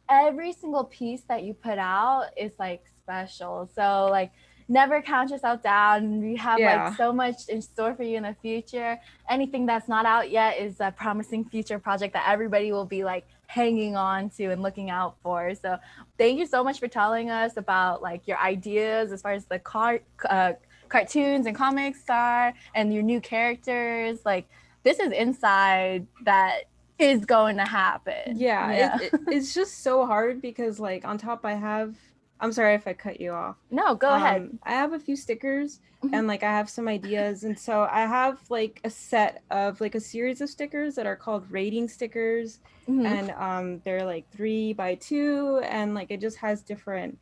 S1: every single piece that you put out is like special. So like never count yourself down. We have like so much in store for you in the future. Anything that's not out yet is a promising future project that everybody will be like hanging on to and looking out for. So thank you so much for telling us about like your ideas as far as the cartoons and comics are and your new characters. Like this is inside that is going to happen.
S5: It's just so hard because like on top I'm sorry if I cut you off.
S1: No, go ahead.
S5: I have a few stickers and like I have some ideas, and so I have like a set of like a series of stickers that are called rating stickers, and they're like 3x2, and like it just has different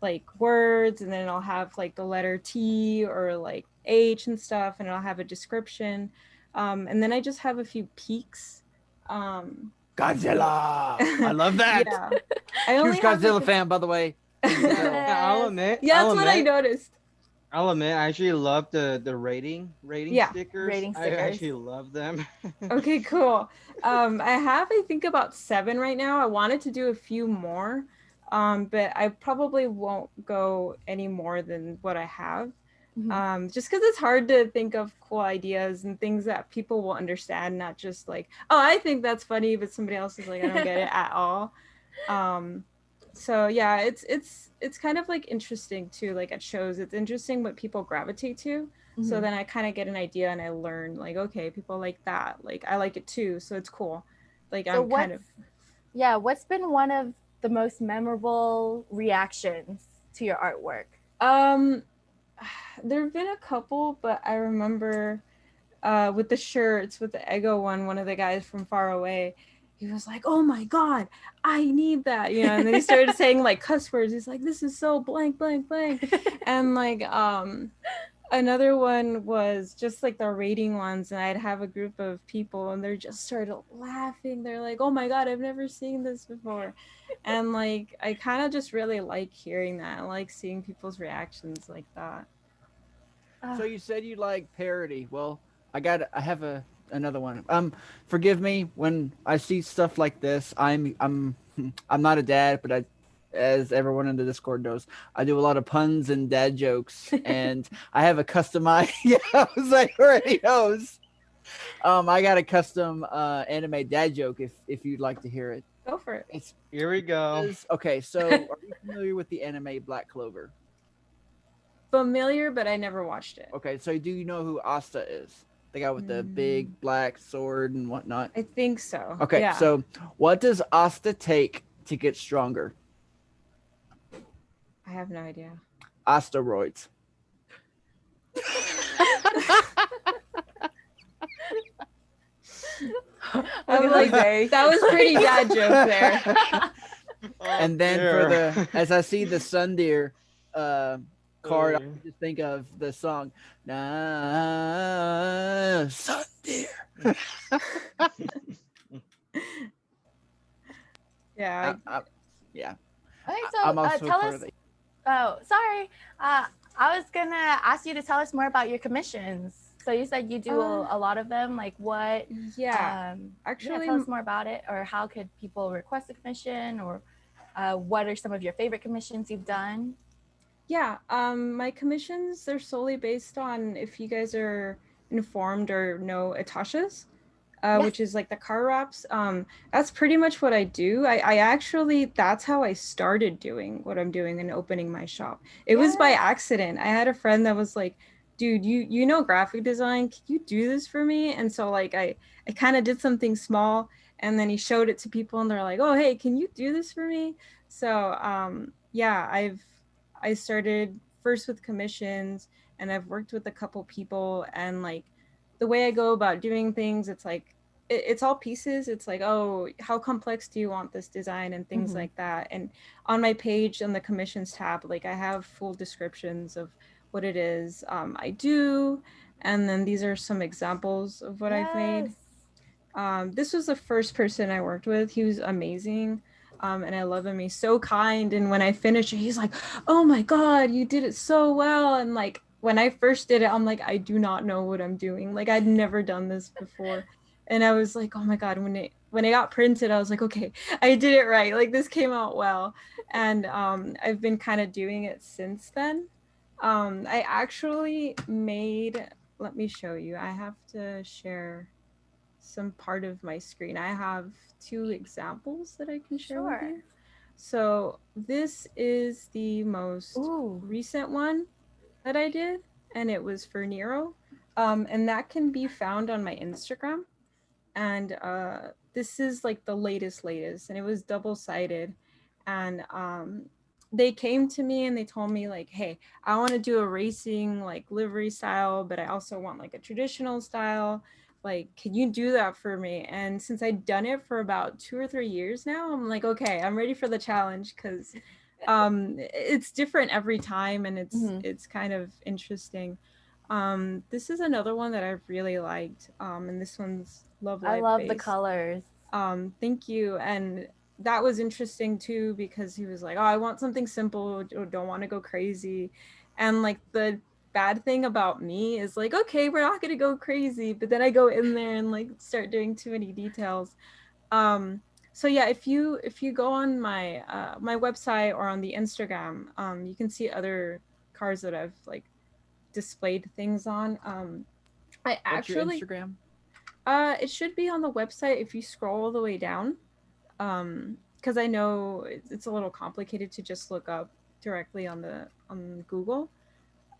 S5: like words, and then I'll have like the letter T or like H and stuff, and I'll have a description, and then I just have a few peaks.
S3: Godzilla. I love that.
S5: I
S3: Huge Godzilla fan, by the way.
S4: I'll admit.
S5: That's what I noticed.
S4: I'll admit, I actually love the rating stickers.
S1: Rating stickers.
S4: I actually love them.
S5: Okay, cool. I think about 7 right now. I wanted to do a few more, but I probably won't go any more than what I have. Just because it's hard to think of cool ideas and things that people will understand, not just like, oh, I think that's funny, but somebody else is like, I don't get it at all. So yeah, it's kind of like interesting too. Like at shows, it's interesting what people gravitate to. So then I kind of get an idea and I learn like, okay, people like that. Like I like it too, so it's cool. Like so
S1: what's been one of the most memorable reactions to your artwork?
S5: There have been a couple, but I remember with the shirts, with the Eggo one of the guys from far away, he was like, oh my God, I need that, you know, and then he started saying like cuss words. He's like, this is so blank, blank, blank. And like another one was just like the rating ones, and I'd have a group of people and they just started laughing. They're like, oh my God, I've never seen this before. And like I kind of just really like hearing that. I like seeing people's reactions like that.
S3: So you said you like parody. Well, I have another one. Forgive me when I see stuff like this. I'm not a dad, but as everyone in the Discord knows, I do a lot of puns and dad jokes, and I have a customized. Yeah, I was like, already knows. I got a custom anime dad joke if you'd like to hear it.
S5: Go for it.
S4: Here we go.
S3: Okay, so are you familiar with the anime Black Clover?
S5: Familiar, but I never watched it.
S3: Okay, so do you know who Asta is? The guy with the big black sword and whatnot?
S5: I think so.
S3: Okay,
S5: yeah.
S3: So what does Asta take to get stronger?
S5: I have no idea.
S3: Asteroids.
S5: I'm like, that was pretty dad joke there.
S3: And then as I see the Sun Deer card, I just think of the song, nah, Sun Deer.
S5: Yeah.
S3: Yeah.
S1: Okay, so
S3: I'm also
S1: tell
S3: part
S1: us.
S3: of
S1: Oh, sorry. I was gonna ask you to tell us more about your commissions. So you said you do a lot of them. Like what?
S5: Yeah. Actually,
S1: tell us more about it, or how could people request a commission, or what are some of your favorite commissions you've done?
S5: Yeah. My commissions, they're solely based on if you guys are informed or know Atashas. which is like the car wraps. That's pretty much what I do. I actually, that's how I started doing what I'm doing and opening my shop. It was by
S1: Yes.
S5: accident. I had a friend that was like, dude, you know graphic design, can you do this for me? And so like I kind of did something small, and then he showed it to people and they're like, oh hey, can you do this for me? So yeah, I started first with commissions, and I've worked with a couple people, and like the way I go about doing things, it's like it's all pieces. It's like, oh, how complex do you want this design and things
S1: Mhm.
S5: like that. And on my page on the commissions tab, like I have full descriptions of what it is I do, and then these are some examples of what I've made.
S1: Yes.
S5: This was the first person I worked with. He was amazing. And I love him. He's so kind. And when I finished it, he's like, oh my God, you did it so well. And like, when I first did it, I'm like, I do not know what I'm doing. Like, I'd never done this before. And I was like, oh my God, when it got printed, I was like, okay, I did it right. Like, this came out well. And I've been kind of doing it since then. I actually made, let me show you. I have to share some part of my screen. I have two examples that I can share with
S1: Sure.
S5: you. So this is the most
S1: Ooh.
S5: recent one that I did, and it was for Nero. And that can be found on my Instagram. And this is like the latest, and it was double-sided. And they came to me and they told me like, hey, I want to do a racing like livery style, but I also want like a traditional style. Like, can you do that for me? And since I'd done it for about 2 or 3 years now, I'm like, okay, I'm ready for the challenge, because it's different every time, and
S1: Mhm.
S5: it's kind of interesting. This is another one that I've really liked, and this one's Love
S1: I
S5: Live
S1: love the
S5: based.
S1: colors.
S5: Thank you. And that was interesting too, because he was like, oh, I want something simple, don't want to go crazy. And like the bad thing about me is like, okay, we're not gonna go crazy, but then I go in there and like start doing too many details. So yeah, if you go on my my website or on the Instagram, you can see other cars that I've like displayed things on. I
S3: What's your
S5: actually
S3: Instagram?
S5: it should be on the website if you scroll all the way down. Because I know it's a little complicated to just look up directly on Google.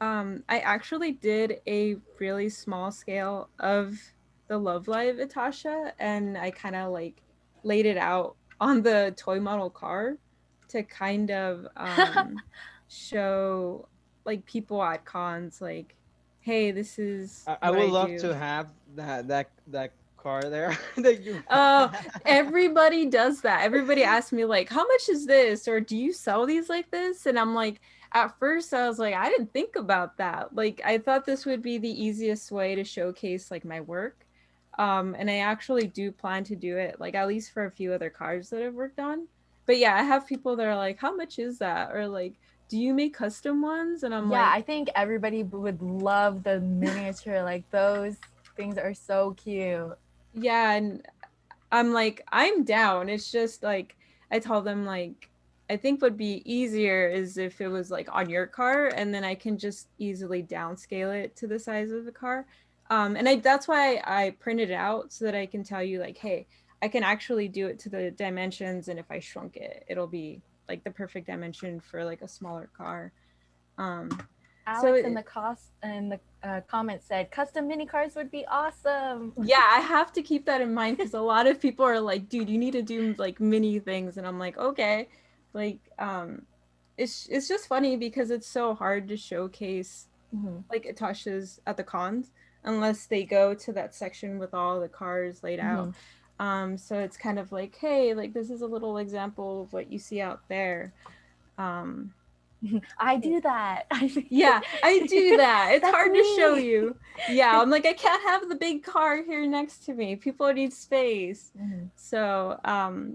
S5: I actually did a really small scale of the Love Live Itasha, and I kind of like laid it out on the toy model car to kind of show like people at cons like, hey, this is
S4: I
S5: what
S4: would
S5: I
S4: love
S5: do.
S4: to have that car there that you
S5: Oh,
S4: have.
S5: everybody does that. Everybody asks me like, "How much is this?" or "Do you sell these like this?" And I'm like, at first I was like, I didn't think about that. Like I thought this would be the easiest way to showcase like my work. And I actually do plan to do it like at least for a few other cars that I've worked on. But yeah, I have people that are like, "How much is that?" or like, "Do you make custom ones?" And I'm
S1: Yeah, I
S5: like,
S1: think everybody would love the miniature. Like those things are so cute.
S5: yeah, and I'm like, I'm down. It's just like I tell them like I think would be easier is if it was like on your car, and then I can just easily downscale it to the size of the car. And that's why I printed it out so that I can tell you like, hey, I can actually do it to the dimensions, and if I shrunk it, it'll be like the perfect dimension for like a smaller car. Um, so
S1: Alex in the comments said custom mini cars would be awesome.
S5: yeah, I have to keep that in mind because a lot of people are like, dude, you need to do like mini things, and I'm like, okay. Like it's just funny because it's so hard to showcase
S1: Mhm.
S5: like Atasha's at the cons unless they go to that section with all the cars laid out.
S1: Mhm.
S5: So it's kind of like, hey, like this is a little example of what you see out there. um
S1: I do that.
S5: Yeah, I do that. It's
S1: That's
S5: hard to show
S1: me.
S5: you. Yeah, I'm like, I can't have the big car here next to me. People need space.
S1: Mhm.
S5: So,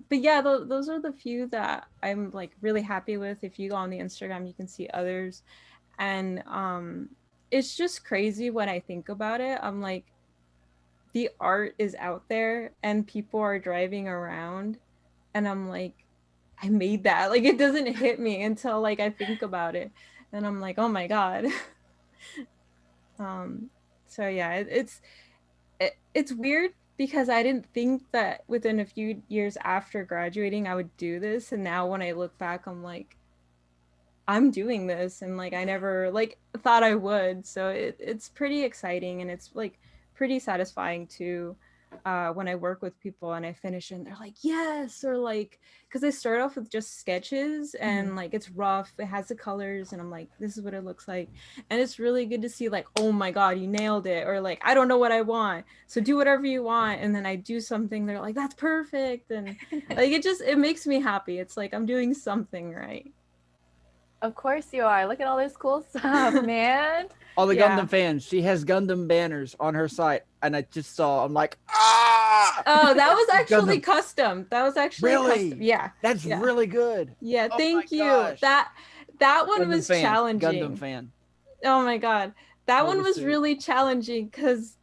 S5: but yeah, those are the few that I'm like really happy with. If you go on the Instagram, you can see others. And it's just crazy when I think about it. I'm like, the art is out there and people are driving around, and I'm like, I made that. Like it doesn't hit me until like I think about it. And I'm like, oh my God. um so yeah, it's weird because I didn't think that within a few years after graduating I would do this, and now when I look back I'm like, I'm doing this, and like I never like thought I would. So it's pretty exciting, and it's like pretty satisfying too, when I work with people and I finish and they're like yes, or like because I start off with just sketches and like it's rough, it has the colors, and I'm like this is what it looks like, and it's really good to see like oh my god you nailed it, or like I don't know what I want, so do whatever you want, and then I do something, they're like that's perfect, and like it makes me happy. It's like I'm doing something right.
S1: Of course you are. Look at all this cool stuff, man.
S3: All the
S5: Yeah.
S3: Gundam fans. She has Gundam banners on her site, and I just saw. I'm like, ah!
S5: Oh, that was actually
S3: Gundam.
S5: custom. That was actually
S3: Really?
S5: custom. Yeah.
S3: That's
S5: Yeah.
S3: really good.
S5: Yeah,
S3: Oh
S5: thank
S3: my
S5: you.
S3: gosh.
S5: That one
S3: Gundam
S5: was
S3: fan.
S5: challenging.
S3: Gundam fan.
S5: Oh my god. That one
S3: Totally
S5: was
S3: sweet.
S5: really challenging because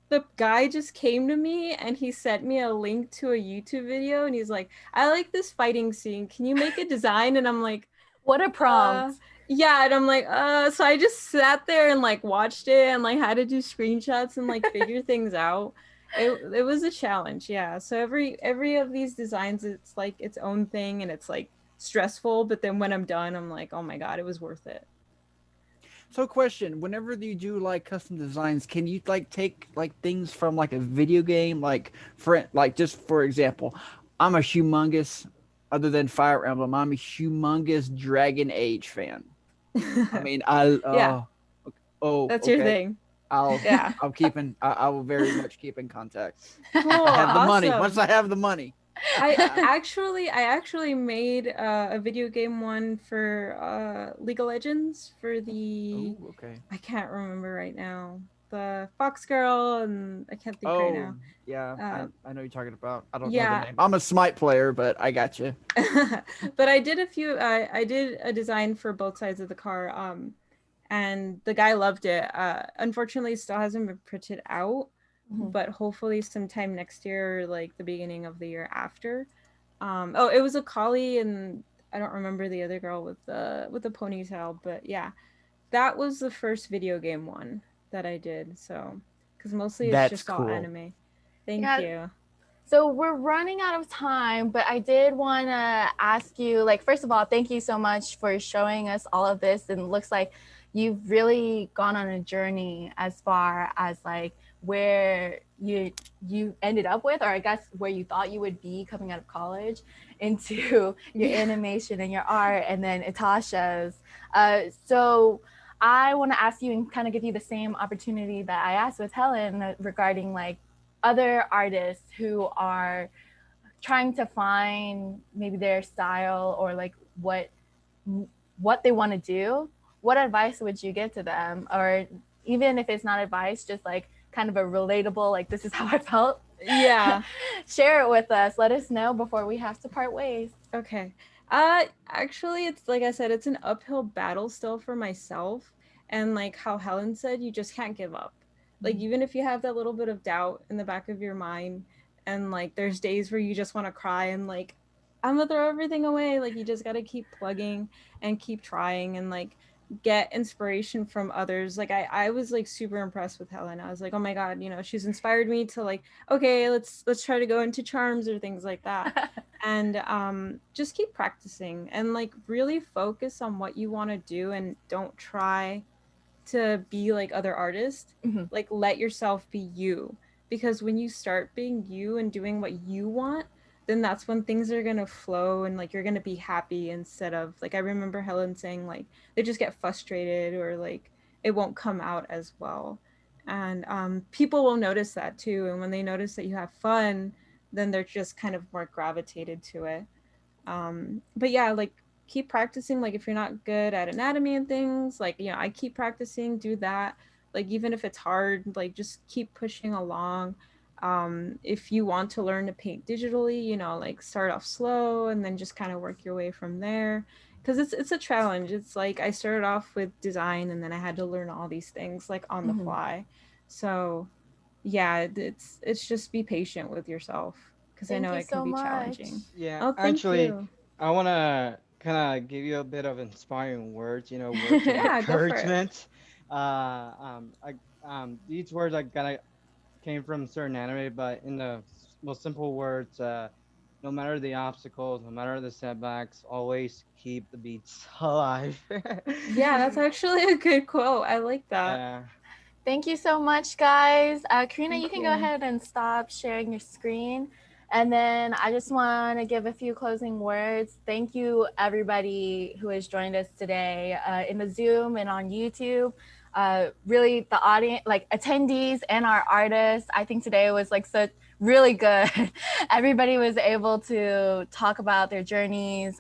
S5: the guy just came to me and he sent me a link to a YouTube video and he's like, I like this fighting scene. Can you make a design? And I'm like,
S1: What a prompt.
S5: yeah, and I'm like, so I just sat there and like watched it and like had to do screenshots and like figure things out. It was a challenge, yeah. So every of these designs, it's like its own thing and it's like stressful, but then when I'm done, I'm like, oh my god, it was worth it.
S3: So, question: whenever you do like custom designs, can you like take like things from like a video game, like just for example, I'm a humongous, other than Fire Emblem, I'm a humongous Dragon Age fan. I mean,
S5: Yeah.
S3: Oh,
S5: That's
S3: okay.
S5: your thing. Yeah.
S3: I will very much keep in contact.
S5: Cool.
S3: I have the money.
S5: Awesome.
S3: Once I have the money.
S5: I actually made a video game one for League of Legends for the
S3: Oh, okay.
S5: I can't remember right now, the Fox Girl, and I can't think right
S3: Oh,
S5: now.
S3: yeah. I know you're talking about. I don't know
S5: yeah.
S3: the name. I'm a Smite player, but I got you.
S5: But I did I did a design for both sides of the car, and the guy loved it. Unfortunately, it still hasn't been printed out, but hopefully sometime next year, or like the beginning of the year after. Oh, it was a collie, and I don't remember the other girl with the ponytail, but yeah, that was the first video game one that I did. So, because mostly it's
S3: That's
S5: just
S3: cool.
S5: all anime. Thank
S1: Yeah.
S5: you.
S1: So we're running out of time, but I did want to ask you, like, first of all, thank you so much for showing us all of this. And it looks like you've really gone on a journey as far as like where you ended up with, or I guess where you thought you would be coming out of college, into your animation and your art, and then Itasha's. So I want to ask you and kind of give you the same opportunity that I asked with Helen regarding like other artists who are trying to find maybe their style or like what they want to do. What advice would you give to them? Or even if it's not advice, just like kind of a relatable, like this is how I felt.
S5: Yeah.
S1: Share it with us. Let us know before we have to part ways.
S5: Okay. Actually, it's like I said, it's an uphill battle still for myself. And like how Helen said, you just can't give up. Like even if you have that little bit of doubt in the back of your mind, and like there's days where you just want to cry and like I'm gonna throw everything away, like you just got to keep plugging and keep trying and like get inspiration from others. Like I was like super impressed with Helen. I was like, oh my god, you know, she's inspired me to like, okay, let's try to go into charms or things like that. And just keep practicing and like really focus on what you want to do, and don't try to be like other artists. Like let yourself be you, because when you start being you and doing what you want, then that's when things are gonna flow and like you're gonna be happy, instead of like I remember Helen saying like they just get frustrated or like it won't come out as well. And people will notice that too, and when they notice that you have fun, then they're just kind of more gravitated to it. But yeah, like keep practicing. Like if you're not good at anatomy and things, like, you know, I keep practicing, do that. Like even if it's hard, like just keep pushing along. If you want to learn to paint digitally, you know, like start off slow and then just kind of work your way from there, because it's a challenge. It's like I started off with design and then I had to learn all these things like on the fly. So yeah, it's just be patient with yourself, because I
S1: Thank
S5: know
S1: you
S5: it can
S1: so
S5: be
S1: much.
S5: challenging.
S4: Yeah,
S5: Oh, thank
S4: actually,
S5: you.
S4: I want to kind of give you a bit of inspiring words, you know, words of
S5: Yeah, go for it.
S4: encouragement. These words are gonna came from certain anime, but in the most simple words, no matter the obstacles, no matter the setbacks, always keep the beats alive.
S5: Yeah, that's actually a good quote. I like that.
S4: Yeah.
S1: Thank you so much, guys. Karina, you
S5: Thank
S1: can go
S5: you.
S1: ahead and stop sharing your screen. And then I just want to give a few closing words. Thank you, everybody who has joined us today in the Zoom and on YouTube. Really, the audience, like attendees and our artists, I think today was like so really good. Everybody was able to talk about their journeys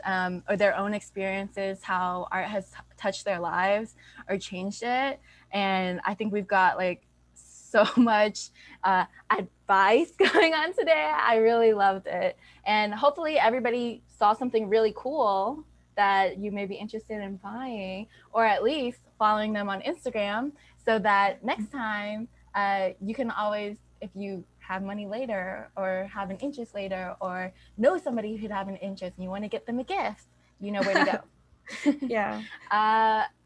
S1: or their own experiences, how art has touched their lives or changed it. And I think we've got like so much advice going on today. I really loved it. And hopefully everybody saw something really cool that you may be interested in buying, or at least following them on Instagram, so that next time you can always, if you have money later or have an interest later or know somebody who'd have an interest and you want to get them a gift, you know where to go.
S5: Yeah.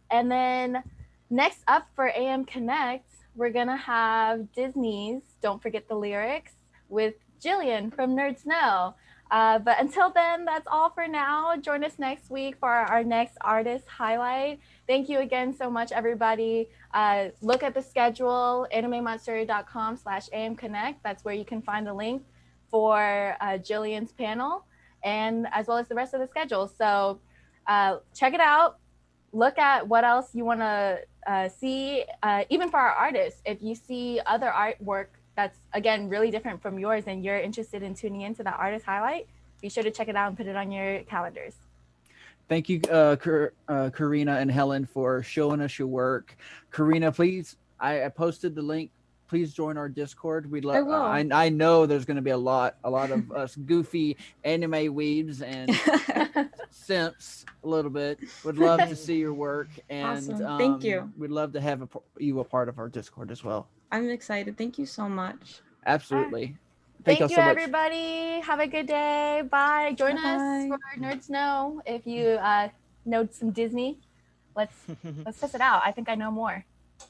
S1: And then next up for AM Connect, we're gonna have Disney's Don't Forget the Lyrics with Jillian from Nerds Know. But until then, that's all for now. Join us next week for our next artist highlight. Thank you again so much, everybody. Look at the schedule, animematsuri.com/AM Connect. That's where you can find the link for Jillian's panel, and as well as the rest of the schedule. So check it out. Look at what else you want to see, even for our artists. If you see other artwork that's, again, really different from yours and you're interested in tuning into the artist highlight, be sure to check it out and put it on your calendars.
S3: Thank you, Karina and Helen, for showing us your work. Karina, please, I posted the link. Please join our Discord. We'd love.
S5: I will.
S3: I know there's going to be a lot of us goofy anime weebs and simps a little bit. Would love to see your work, and
S5: Awesome. Thank you.
S3: We'd love to have you a part of our Discord as well.
S5: I'm excited. Thank you so much.
S3: Absolutely.
S1: Thank
S3: y'all
S1: you,
S3: so much.
S1: everybody. Have a good day. Bye. Join us
S5: Bye-bye.
S1: for Nerds Know. If you know some Disney, let's test it out. I think I know more.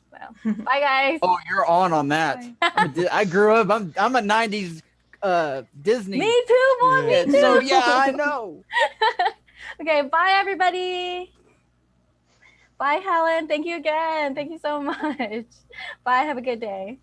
S1: So, bye, guys.
S3: Oh, you're on that.
S5: Bye.
S3: I grew up. I'm a '90s Disney.
S1: Me too, boy.
S4: Yeah.
S1: Me too.
S3: So yeah, I know.
S1: Okay, bye, everybody. Bye, Helen. Thank you again. Thank you so much. Bye. Have a good day.